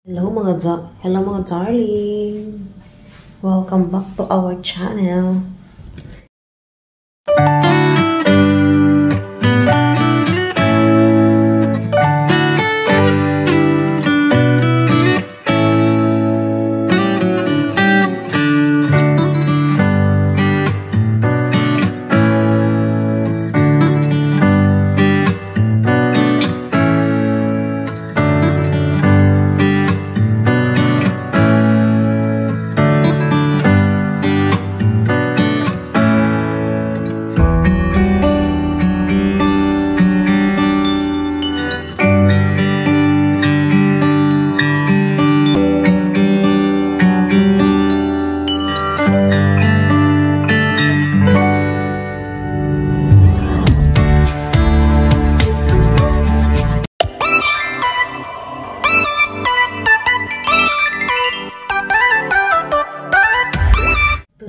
Hello mga darling. Welcome back to our channel.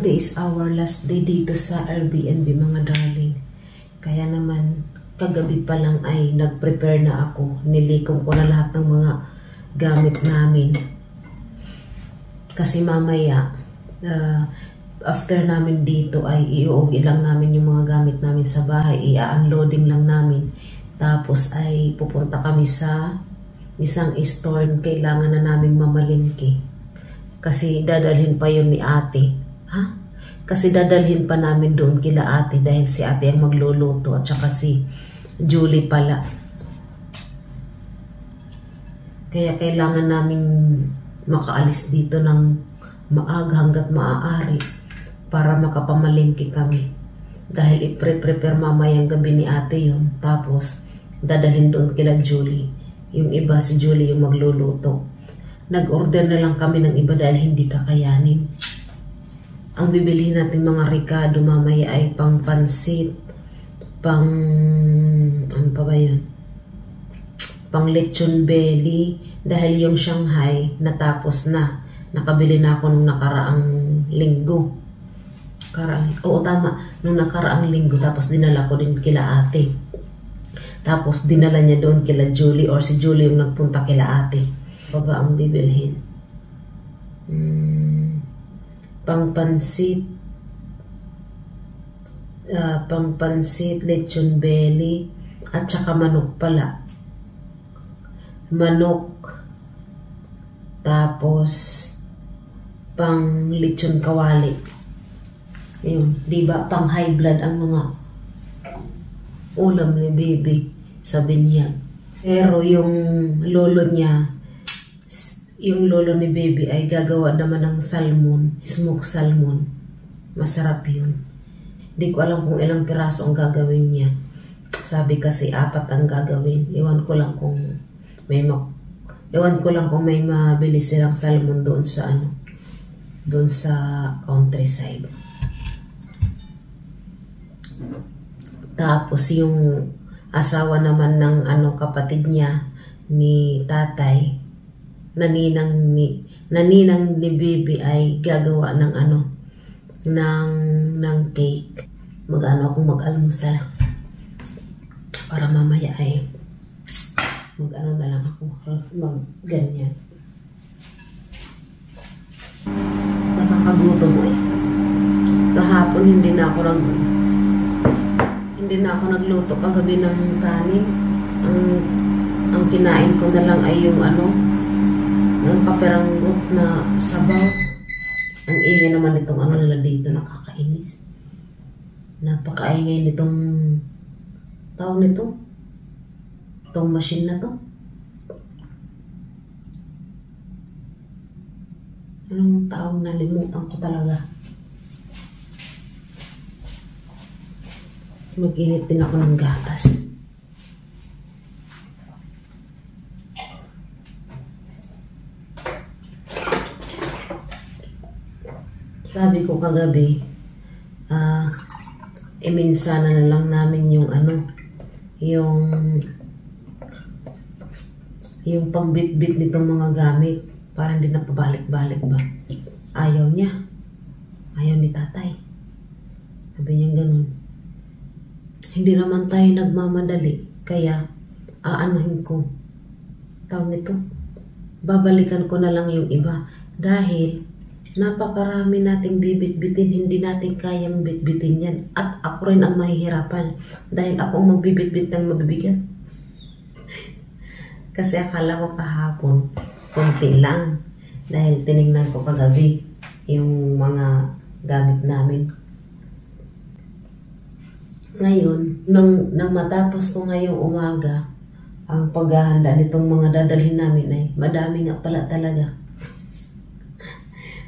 Today is our last day dito sa Airbnb mga darling. Kaya naman kagabi pa lang ay nag-prepare na ako. Nilikom ko na lahat ng mga gamit namin. Kasi mamaya after namin dito ay iuwi lang namin yung mga gamit namin sa bahay. I-unloading lang namin. Tapos ay pupunta kami sa isang store. Kailangan na naming mamalingki. Kasi dadalhin pa yun ni ate. Kasi dadalhin pa namin doon kila ate dahil si ate ang magluluto at saka si Julie pala. Kaya kailangan namin makaalis dito ng maaga hanggat maaari para makapamalingki kami. Dahil i-prepare mamayang gabi ni ate yun. Tapos dadalhin doon kila Julie. Yung iba si Julie yung magluluto. Nag-order na lang kami ng iba dahil hindi kakayanin. Ang bibili natin mga ricado mamaya ay pang pansit, ano pa ba yun? Pang lechon belly, dahil yung Shanghai natapos na. Nakabili na ako nung nakaraang linggo. Oo tama, nung nakaraang linggo, tapos dinala ko din kila ate. Tapos dinala niya doon kila Julie, or si Julie yung nagpunta kila ate. Baba ang bibilhin. Pang pansit, lechon belly, at saka manok pala. Manok, tapos pang lechon kawali. Yun, diba pang high blood ang mga ulam ni baby, sabi niya. Pero yung lolo niya, yung lolo ni baby ay gagawa naman ng salmon, smoked salmon. Masarap yun. Di ko alam kung ilang piraso ang gagawin niya. Sabi kasi 4 ang gagawin. Ewan ko lang kung may mabili silang salmon doon sa doon sa countryside. Tapos yung asawa naman ng kapatid niya ni tatay, naninang ni baby ay gagawa ng ng cake. Akong mag-almusal para mamaya ay na lang ako ganyan. Nakakagutom mo kahapon hindi na ako nagluto kagabi ng kanin. Ang kinain ko na lang ay yung ng kaperanggot na sabaw. Ang ingay naman itong nila dito, nakakainis. Napakaingay nitong tawag nito. Itong machine na to. Anong tawag, nalimutan ko talaga. Mag-init din ako ng gatas. Sabi ko kagabi, iminsana na lang namin yung yung pagbitbit nitong mga gamit para hindi na pabalik-balik ba. Ayaw niya. Ayaw ni tatay. Sabi niya ganun. Hindi naman tayo nagmamadali. Kaya, aanuhin ko. Tawag nito. babalikan ko na lang yung iba. Dahil napakarami nating bibit-bitin, hindi natin kayang bit-bitin yan. At ako rin ang mahihirapan dahil ako ang magbibit-bit ng mabibigat. Kasi akala ko kahapon, konti lang. Dahil tinignan ko kagabi yung mga gamit namin. Ngayon, nang matapos ko ngayong umaga, ang paghahanda nitong mga dadalhin namin ay madami nga pala talaga.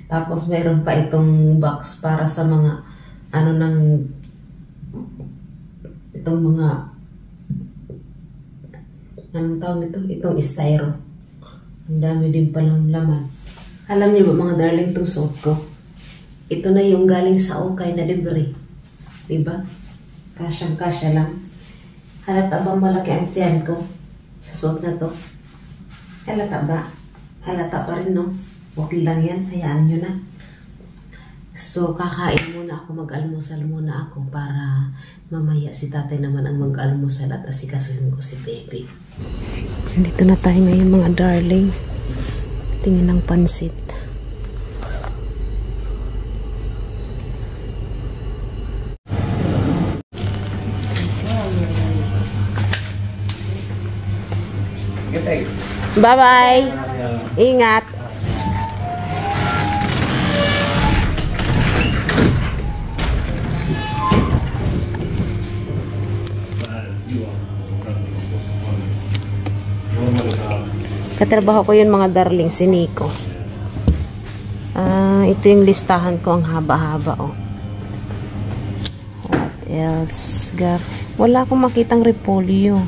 Tapos mayroon pa itong box para sa mga itong mga anong tawag nito? Itong styro. Ang dami din palang laman. Alam niyo ba mga darling, itong suot ko? Ito na yung galing sa Okay na libre. Diba? Kasyang-kasya lang. Halata bang malaki ang tiyan ko sa suot na to? Halata ba? Halata pa rin, no? Okay lang yan. Hayaan nyo na. So, kakain muna ako. Mag-almusal muna ako para mamaya si tatay naman ang mag-almusal at asikasuhin ko si baby. Nandito na tayo ngayon mga darling. Tingin ng pansit. Bye-bye. Ingat. Katrabaho ko yun mga darling, si Nico. Ito yung listahan ko, ang haba-haba, oh. What else? Wala akong makitang repolyo.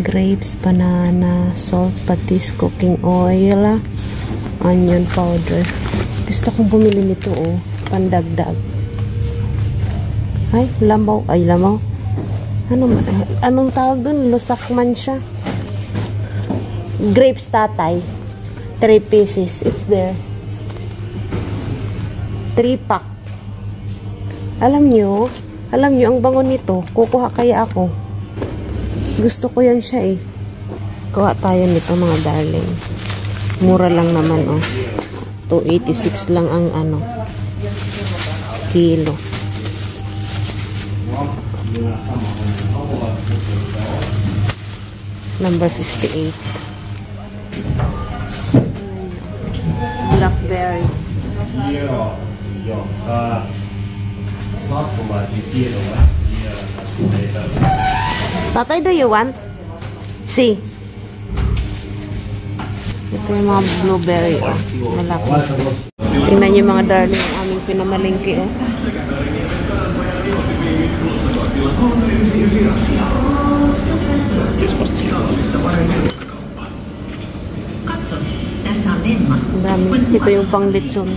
Grapes, banana, salt, patis, cooking oil, onion powder. Gusto kong bumili nito, oh. Pandagdag. Ay, lamaw. Ay, lamaw. Anong tawag dun? Lusak man siya. Grapes, tatay. 3 pieces. It's there. 3 pack. Alam nyo, ang bango nito. Kukuha kaya ako. Gusto ko yan siya eh. Kuha tayo nito mga darling. Mura lang naman, oh. 286 lang ang kilo. Number 58. Blackberry. Tatay, do you want? See. Ito yung mga blueberry, oh. Malaki. Tingnan niyo mga darling, ang aming pinamalingki, oh. Ang dami. Ito yung pang lechon.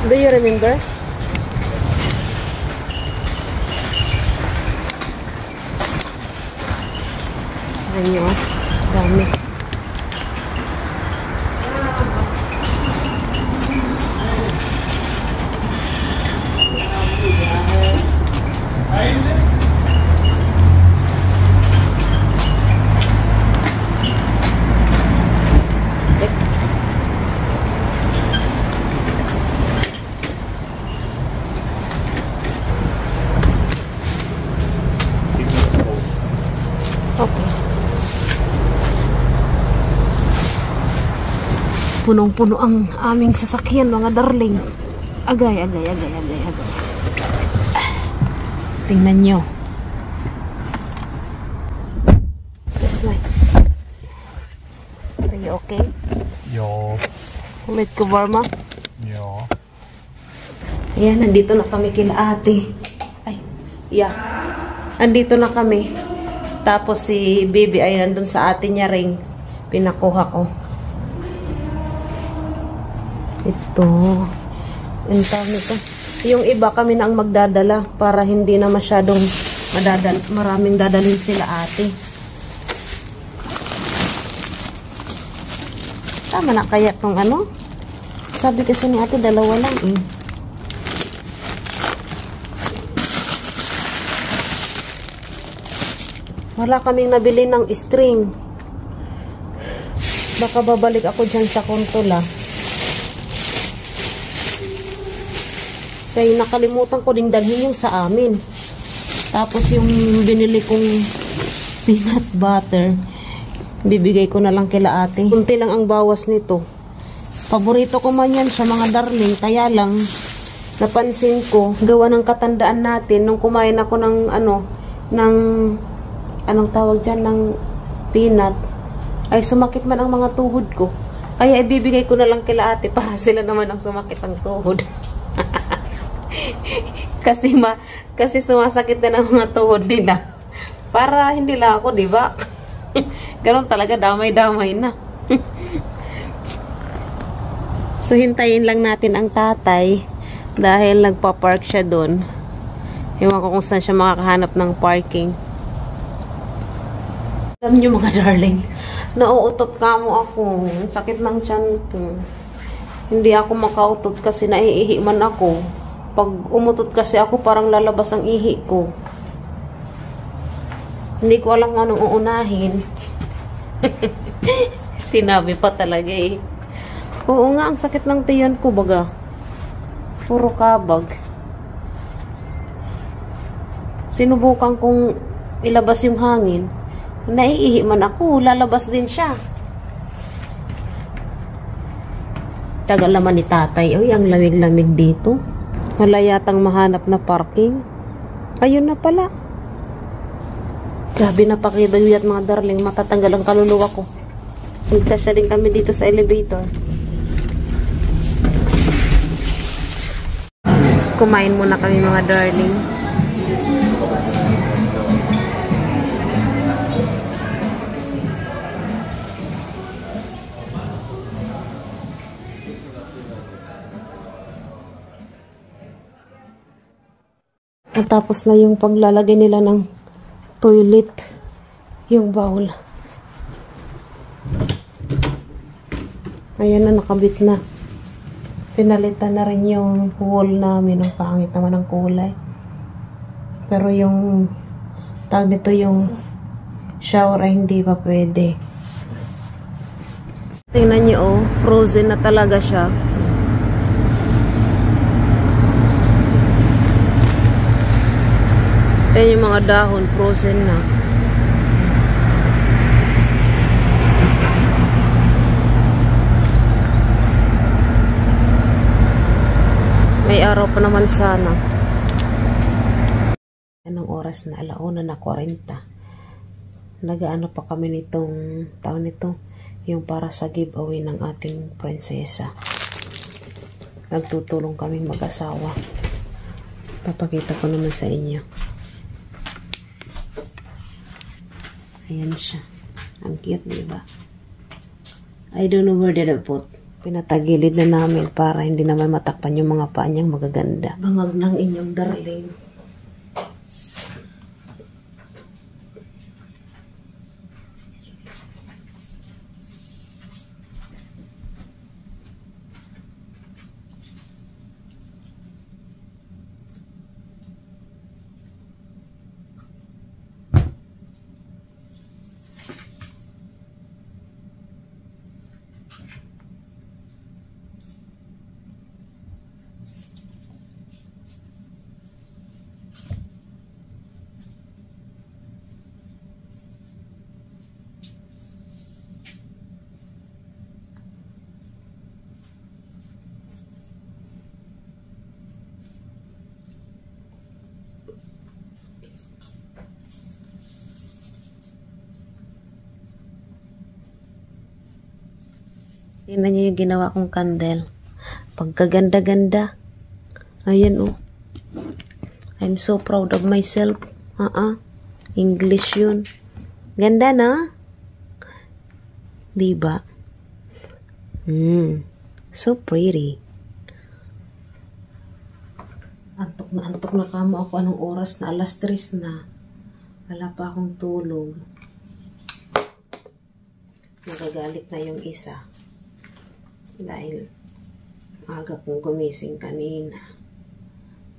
Do you remember? Ayan nyo, dami. Okay. Punong-puno ang aming sasakyan, mga darling. Agay. Tingnan nyo. This way. Are you okay? Ja. Ulit ko, Barma? Ja. Ayan, nandito na kami kila ate. Ay, yeah. Andito na kami. Tapos si baby ay nandun sa ate niya ring. Pinakuha ko. Ito. Yung tawag nito. Yung iba kami na ang magdadala para hindi na masyadong maraming dadalhin sila ate. Tama na kaya tong ano? Sabi kasi ni ate dalawa lang eh. Wala kaming nabili ng string. Baka babalik ako dyan sa Kontola. Kaya nakalimutan ko ding dalhin yung sa amin. Tapos yung binili kong peanut butter, bibigay ko na lang kila ate. Kunti lang ang bawas nito. Paborito ko man yan siya, mga darling. Kaya lang, napansin ko, gawa ng katandaan natin, nung kumain ako ng anong tawag dyan, ng peanut, ay sumakit man ang mga tuhod ko. Kaya ibibigay ko na lang kila ate para sila naman ang sumakit ang tuhod. kasi sumasakit na ng mga tuhod nila. Para hindi lang ako, di ba? Ganon talaga, damay-damay na. So, hintayin lang natin ang tatay dahil nagpa-park siya doon. Ewan ko kung saan siya makakahanap ng parking. Alam niyo mga darling, nauutot ka mo ako. Sakit ng tiyan ko. Hindi ako makautot kasi naiihi man ako. Pag umutot kasi ako, parang lalabas ang ihi ko. Hindi ko alam kung anong uunahin. Sinabi pa talaga eh. Oo nga, ang sakit ng tiyan ko baga. Puro kabag. Sinubukan kong ilabas yung hangin. Naiihi man ako, lalabas din siya. Tagal naman ni tatay. Uy, ang lamig-lamig dito. Wala yatang mahanap na parking. Ayun na pala. Grabe na pakidayat mga darling. Matatanggal ang kaluluwa ko. Nagtasya din kami dito sa elevator. Kumain muna kami mga darling. Tapos na yung paglalagay nila ng toilet, yung bowl. Ayan na, nakabit na. Pinalitan na rin yung wall namin. Ang pangit naman ng kulay. Pero yung tawag nito, yung shower ay hindi pa pwede. Tingnan niyo, oh, frozen na talaga siya. Ayan yung mga dahon, frozen na. May araw pa naman sana. Anong oras na? 1:40. Nag-ano pa kami nitong taon nito. Yung para sa giveaway ng ating prinsesa. Nagtutulong kaming mag-asawa. Papakita ko naman sa inyo. Ayan siya. Ang cute, diba? I don't know where did I put. Pinatagilid na namin para hindi naman matakpan yung mga paa niyang magaganda. Bangag ng inyong darling. Tingnan niyo yung ginawa kong candle. Pagkaganda-ganda. Ayan oh. I'm so proud of myself. English yun. Ganda na? Diba? So pretty. Antok na kamo ako. Anong oras na? 3:00 na. Wala pa akong tulog. Nagagalit na yung isa. Dahil aga kong gumising kanina.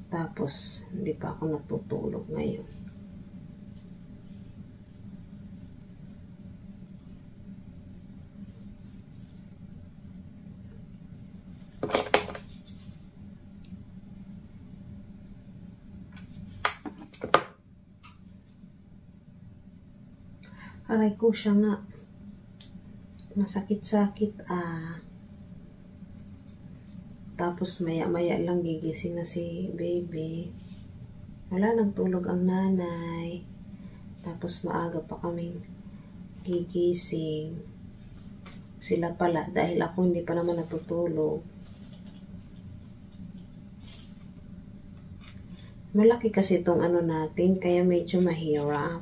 Tapos, hindi pa ako natutulog ngayon. Aray ko siya nga. Masakit-sakit Tapos maya-maya lang gigising na si baby. Wala nang tulog ang nanay. Tapos maaga pa kaming gigising. Sila pala dahil ako hindi pa naman natutulog. Malaki kasi itong ano natin kaya medyo mahirap.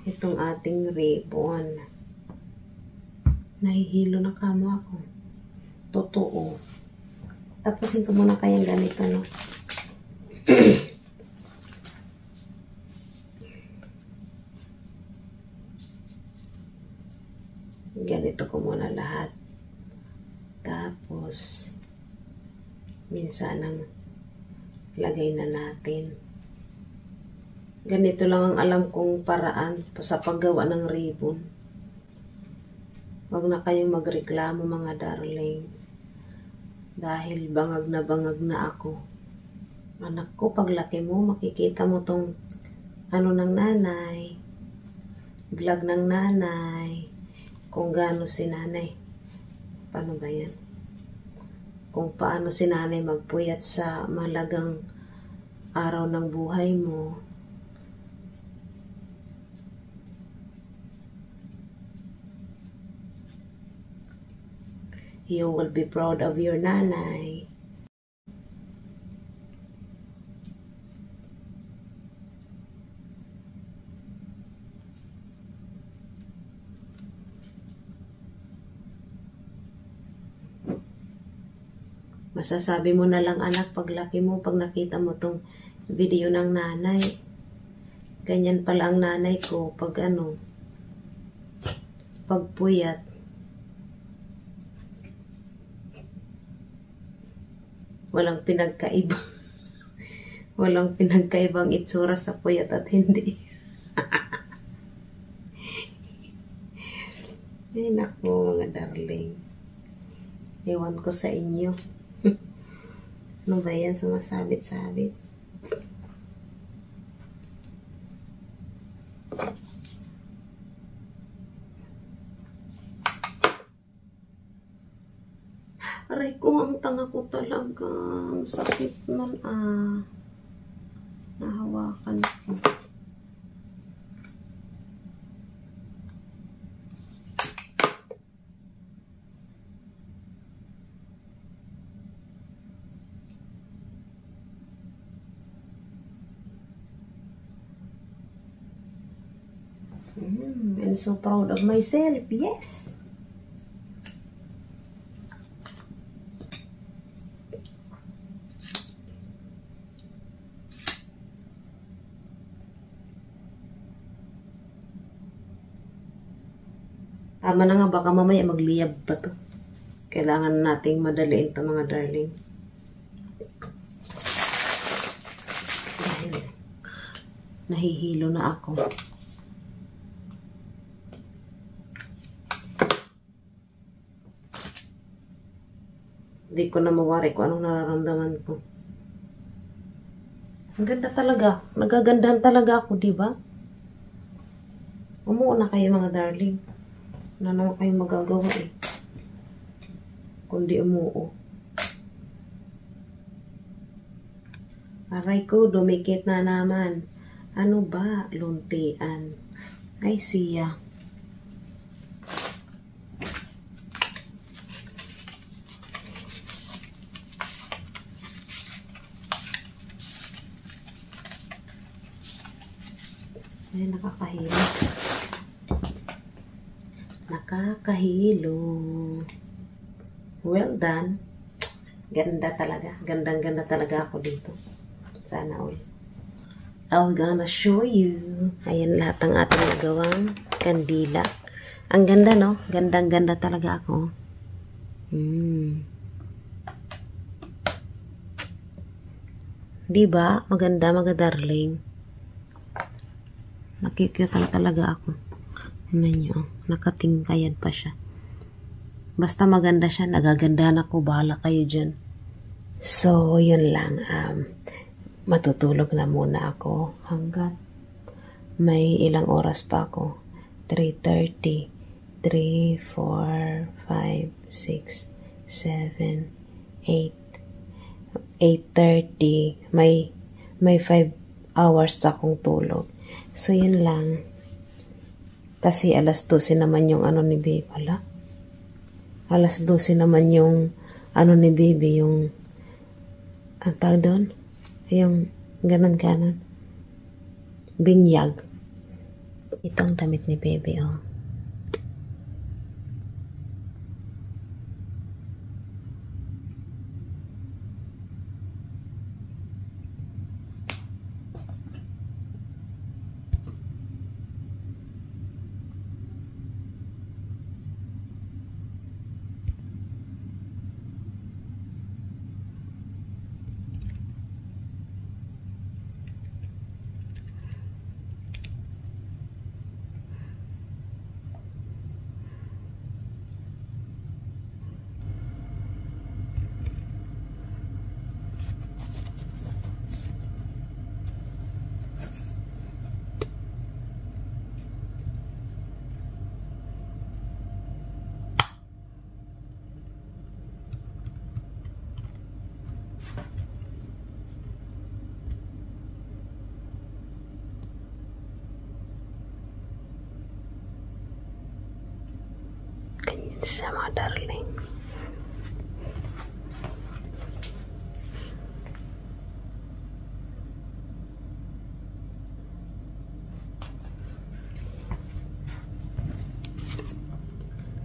Itong ating ribbon. Nahihilo na kamo ako. Totoo. Tapusin ko muna kayang ganito, no? Ganito ko muna lahat. Tapos, minsanang lagay na natin. Ganito lang ang alam kong paraan sa paggawa ng ribbon. Huwag na kayong magreklamo mga darling. Dahil bangag na ako. Anak ko, paglaki mo, makikita mo tong ano ng nanay. Vlog ng nanay. Kung gaano si nanay. Paano ba yan? Kung paano si nanay magpuyat sa malagang araw ng buhay mo. You will be proud of your nanay. Masasabi mo na lang anak paglaki mo pag nakita mo tong video ng nanay. Ganyan pala ang nanay ko pag pagpuyat. Walang pinagkaiba. Walang pinagkaibang itsura sa puyat at hindi. Ay naku mga darling. Ewan ko sa inyo. Ano ba yan? Sumasabit-sabit. Aray ko, ang tanga ko talaga. Sakit nun nahawakan ko. I'm so proud of myself. Yes. Tama na nga, baka mamaya magliyab pa to. Kailangan nating madaliin to mga darling. Dahil nahihilo na ako. Hindi ko na mawari kung anong nararamdaman ko. Ang ganda talaga. Nagagandahan talaga ako, di ba? Umuo na kayo mga darling. Wala naman kayo magagawa eh. Kundi umuo. Aray ko, dumikit na naman. Ano ba? Luntian. Ay, siya. Ay, nakakahilo. Nakakahilo. Well done. Ganda talaga. Gandang-ganda talaga ako dito. Sana all. I'm gonna show you. Ayan lahat ng ating nagawang kandila. Ang ganda, no? Gandang-ganda talaga ako. Diba? Maganda, darling. Nakikita talaga ako. Tignan nyo. Nakatingkayad pa siya. Basta maganda siya. Nagagandahan ako. Bahala kayo dyan. So, yun lang. Matutulog na muna ako hanggat may ilang oras pa ako. 3:30, 3, 4, 5, 6, 7, 8, 8:30. May 5 hours akong tulog. So, yun lang. Kasi alas 12 naman yung ano ni Baby. Wala. Alas 12 naman yung ano ni Baby, yung ang tawag doon? Yung ganon-ganon. Binyag. Itong damit ni Baby, oh. Sa mga darling.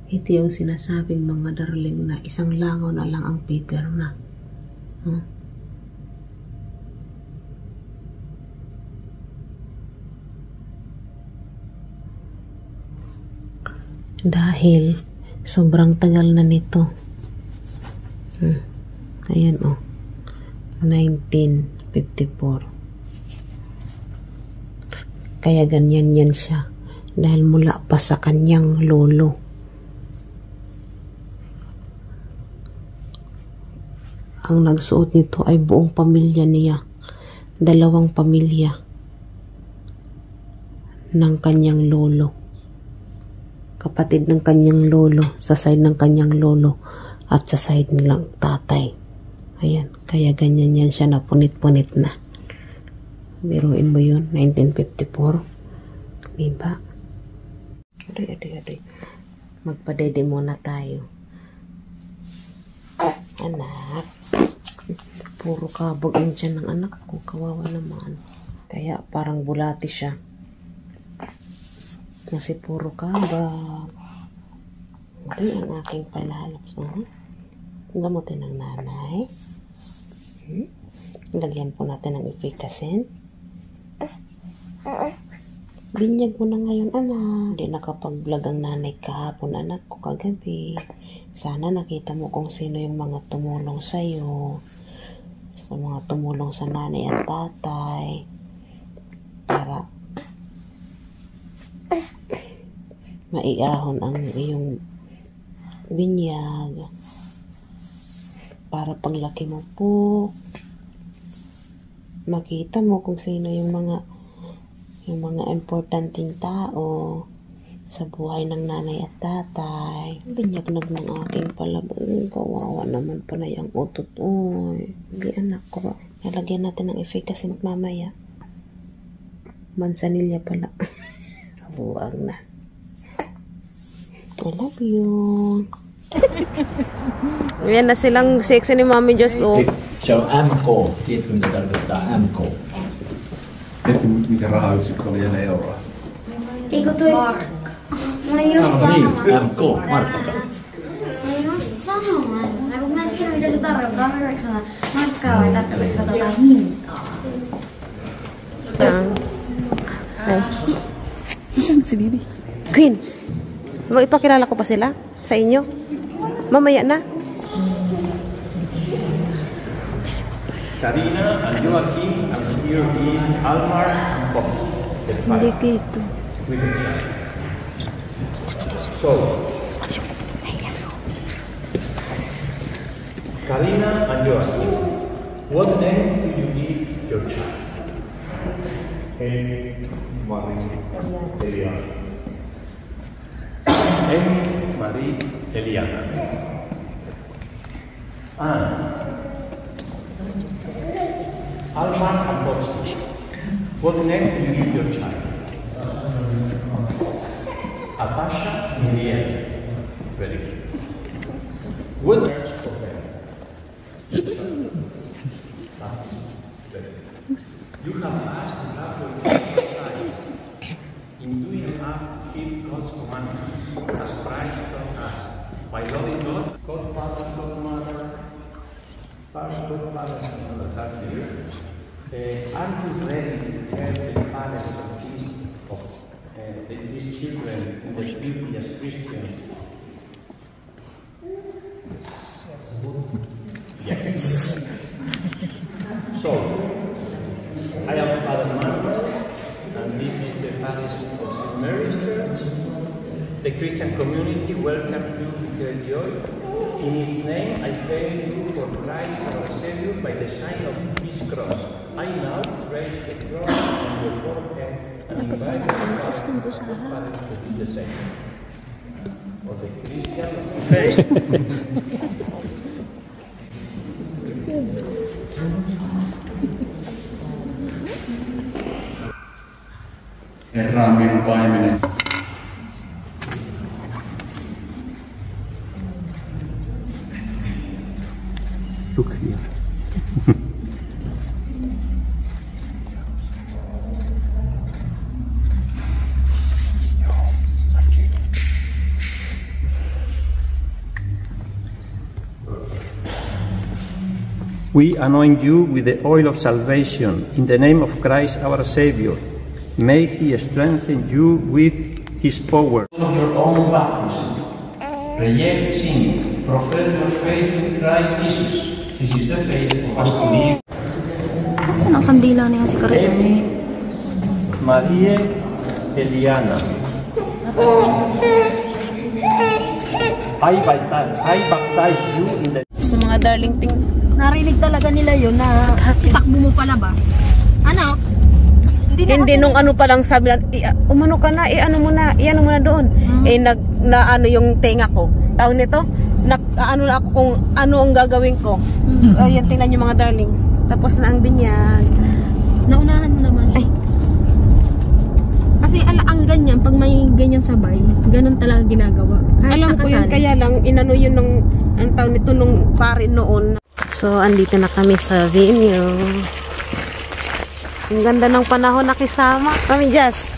Ito yung sinasabing mga darling na isang langaw na lang ang paper na. Dahil sobrang tagal na nito. Ayan, oh. 1954. Kaya ganyan yan siya. Dahil mula pa sa kanyang lolo. Ang nagsuot nito ay buong pamilya niya. 2 pamilya ng kanyang lolo. Kapatid ng kanyang lolo, sa side ng kanyang lolo, at sa side nilang tatay. Ayan, kaya ganyan yan siya na punit-punit na. Biruin mo yun, 1954. Diba? Aday. Magpadede muna tayo. Anak, puro kabog ang tiyan ng anak ko. Kawawa naman. Kaya parang bulati siya. Kasi puro kabag. Hindi ang aking palalap. Gamutin ng nanay. Lagyan po natin ng efficacy. Binyag mo na ngayon, anak. Hindi nakapag-vlog ang nanay kahapon, anak ko, kagabi. Sana nakita mo kung sino yung mga tumulong sa'yo. Sa mga tumulong sa nanay at tatay. Para maiahon ang iyong binyag. Para paglaki mo po, makita mo kung sino yung mga importanteng tao sa buhay ng nanay at tatay. Binyagnag ng aking palabang. Kawawa naman pala yung utot. Oy, hindi anak ko. Nalagyan natin ng efficacy mamaya. Mansanilya pala. Buwag na. I love you. Ayan na silang sexy ni Mami Diyos. Oh. Se on MK. Tiedätkö mitä tarkoittaa MK? Tiedätkö mikä rahayksikkö oli ennen euroa? Eikö toi... Mä olin just sanomassa. MK, markka kanssa. Mä olin just sanomassa, kun mä en tiedä mitä se tarkoittaa. Tarkoitatko sana markkaa vai tarkoitatko sana hintaa? Saan si Bibi? Queen, ipakilala ko pa sila sa inyo? Mamaya na. Karina and Joachim, and here is Almar and Bob. Hindi kito. So, Karina and Joachim, what name do you give your child? Amy Marie Eliana. Amy Marie Eliana. And Almar and Boxy, what name do you give your child? Atasha Miriam. Very good. What for them? You have asked to have your child in doing enough to keep God's commandments, as Christ taught us, by loving God, Godfather, Godmother, Godfather, and Mother. That's you. Are you ready to help the parents of these children in the duty as Christians? Yes. So, I am Father Manuel, and this is the parish of St. Mary's Church. The Christian community welcomes you to their joy. In its name, I pray you for Christ our Savior by the sign of His cross. I now trace the cross on your forehead and invite the parents to do the same. Of the Christian faith. Herra on minun paimeni. Look here. We anoint you with the oil of salvation in the name of Christ our Savior. May He strengthen you with His power. Of your own baptism, reject sin, profess your faith in Christ Jesus. This is the faith of us to live. Saan ang kandila niya si Karina? Amy Marie Eliana. I baptize you in the... Sa mga darling ting... Narinig talaga nila yun na itakbo mo palabas. Anak, Hindi nung ano pa lang sabi lang, umano ka na, ano mo na doon. Ano yung tenga ko. Tawag nito, ano na ako kung ano ang gagawin ko. Ayan, tingnan nyo mga darling. Tapos na ang binyag. naunahan mo naman. Ay. Kasi ang ganyan, pag may ganyan sabay, ganun talaga ginagawa. Kahit Alam ko yun, kaya lang, inano yun nung, ang taon nito nung pare noon. So, andito na kami sa venue. Ang ganda ng panahon na kisama. Kami, Jazz.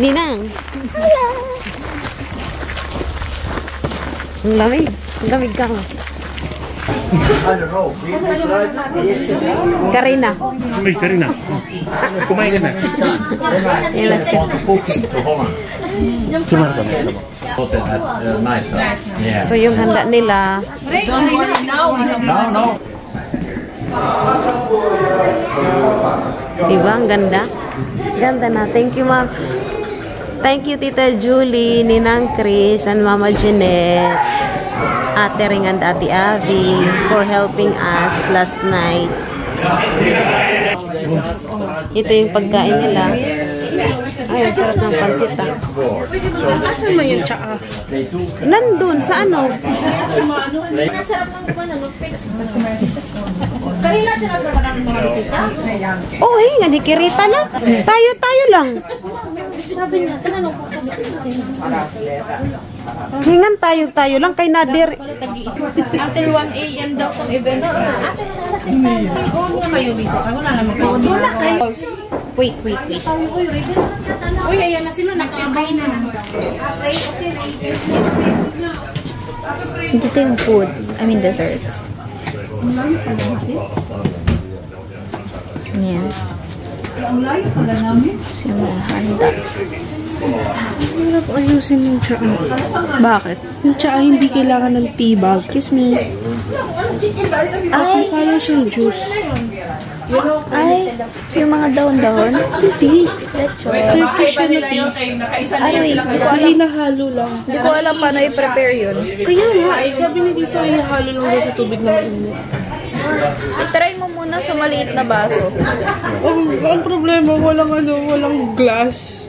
Ninang. Hello. Ang lamig. Ang lamig ka. don't know. We tried yesterday. Karina. Uy, Karina. Kumain ka na. Yan lang siya. To Holland. Hotel at night. Yeah. Ito yung handa nila. No. Diba? Ang ganda. Ganda na. Thank you, ma'am. Thank you, Tita Julie, Ninang Chris, and Mama Jeanette, Ate Ring and Ate Avi for helping us last night. Ito yung pagkain nila. Ay, ang sarap ng pansita. Asan mo yung tsaa? Nandun, sa ano? Kanina siya nagkaroon ng mga bisita? Oh, hey, nanikirita na. Tayo lang. Sabi niya, tinanong ko sa Hingan tayo lang kay Nadir. After 1 a.m. daw kung event. Huwag na kayo dito. Wala naman kayo. Wait. Uy, ayan na sila. Nakaabay na. Dito yung food. I mean desserts. Yan. Siya mga handa. Hirap ayusin yung tsaa. Bakit? Yung tsaa hindi kailangan ng tea bag. Excuse me. Ay, Kala siyang juice. ay, yung mga dahon-dahon. Hindi. Let's try. Turkish siya na tea. Ay, Ay, hinahalo lang. hindi ko alam paano i-prepare yun. Kaya nga, sabi niya dito, hinahalo lang daw sa tubig na mainit. I-try mo muna sa maliit na baso. Ang problema, walang glass.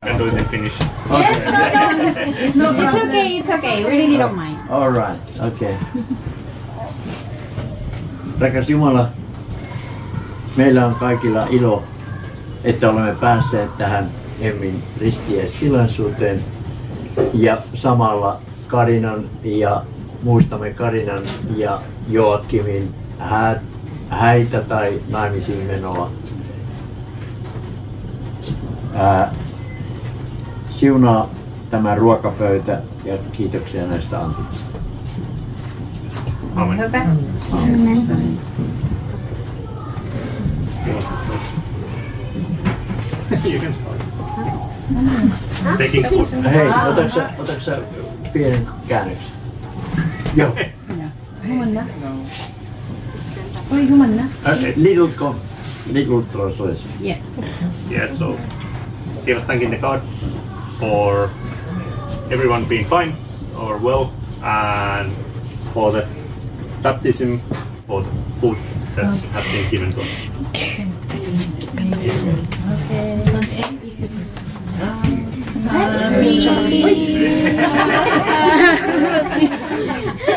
And do they finish? No, it's okay. We really don't mind. All right. Okay. Rakas Jumala, meillä on kaikilla ilo, että olemme päässeet tähän Emmin ristijäistilaisuuteen ja samalla Karinan ja muistamme Karinan ja Joakimin häitä tai naimisiin menoa. Siunaa tämä ruokapöytä ja kiitoksia näistä antimista. Amen. You can start. Taking food. Hei, otatko sä pienen käännöksen? Joo. Little translation. Yes. Yeah, so he was thanking the God for everyone being fine or well, and for the baptism or the food that has been given to us.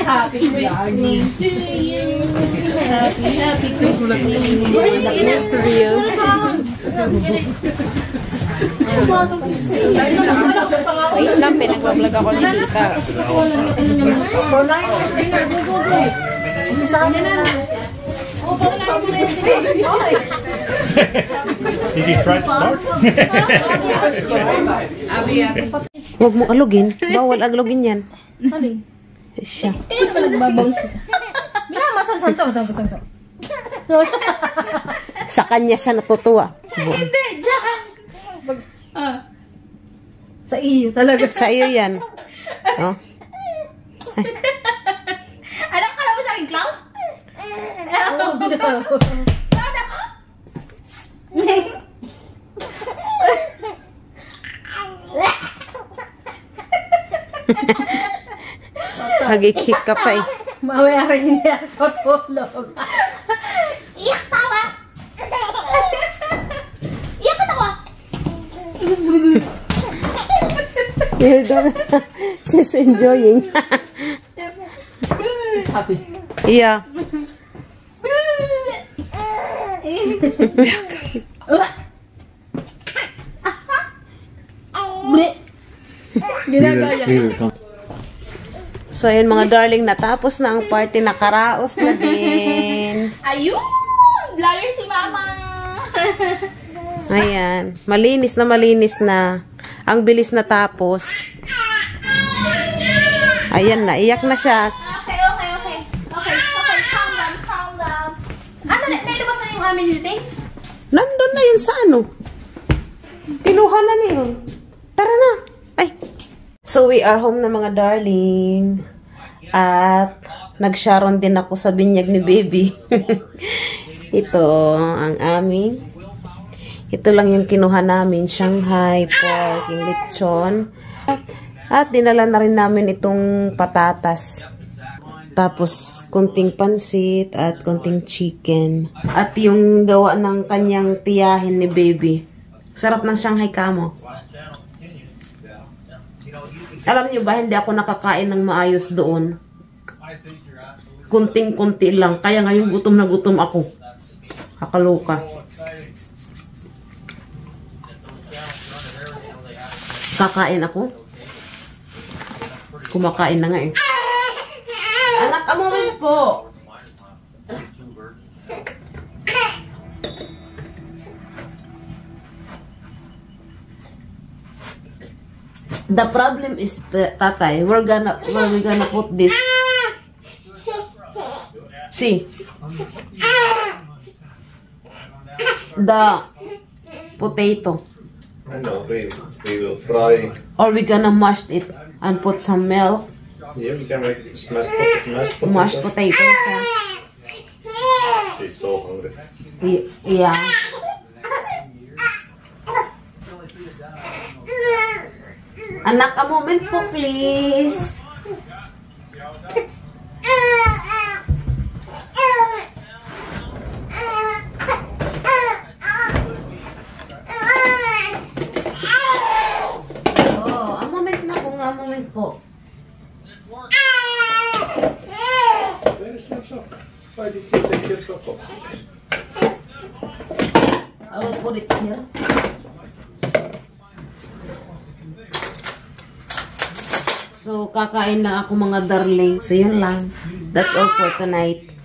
Happy Christmas to you. Happy Christmas to you. Real. Wait lang, pinag-vlog ako ni Sita. Did you try to start? Huwag mo alugin. Bawal alugin yan. Siya. Sa kanya siya natutuwa. Hindi, diyan. Sa iyo talaga. Sa iyo yan. Oh. Alam ka naman sa aking clown? Oh, no. Clown ako? Hagikik ka pa eh. Mamaya rin hindi ako tulog. Iyak tawa! Iyak ka tawa! She's enjoying. Happy. Yeah. Ginagaya. So yun mga darling, natapos na ang party, nakaraos na din. Ayun! Vlogger si Mama! Ayan, malinis na. Ang bilis na tapos. Ayan na, iyak na siya. Okay. namin yung thing? Nandun na yun sa ano. Kinuha na niyo. Tara na. Ay. So we are home na mga darling. At nag-sharon din ako sa binyag ni baby. Ito ang aming. Ito lang yung kinuha namin. Shanghai pork, yung lechon. At dinala na rin namin itong patatas. Tapos kunting pansit at kunting chicken. At yung gawa ng kanyang tiyahin ni baby. Sarap ng Shanghai kamo. Alam niyo ba, hindi ako nakakain ng maayos doon. Kunting-kunti lang. Kaya ngayon gutom na gutom ako. Kakaloka. Kakain ako. Kumakain na nga eh. Anak, amurin po. The problem is, tatay, where we gonna put this? See? The potato. I know, we will fry. Or we gonna mash it and put some milk. Yeah, we can make Mashed potatoes. She's so hungry. Yeah. Anak, a moment po, please. Oh, a moment na po nga, a moment po. Where is my sock? Why did you take your sock off? I will put it here. So, kakain lang ako mga darling. So, yun lang. That's all for tonight.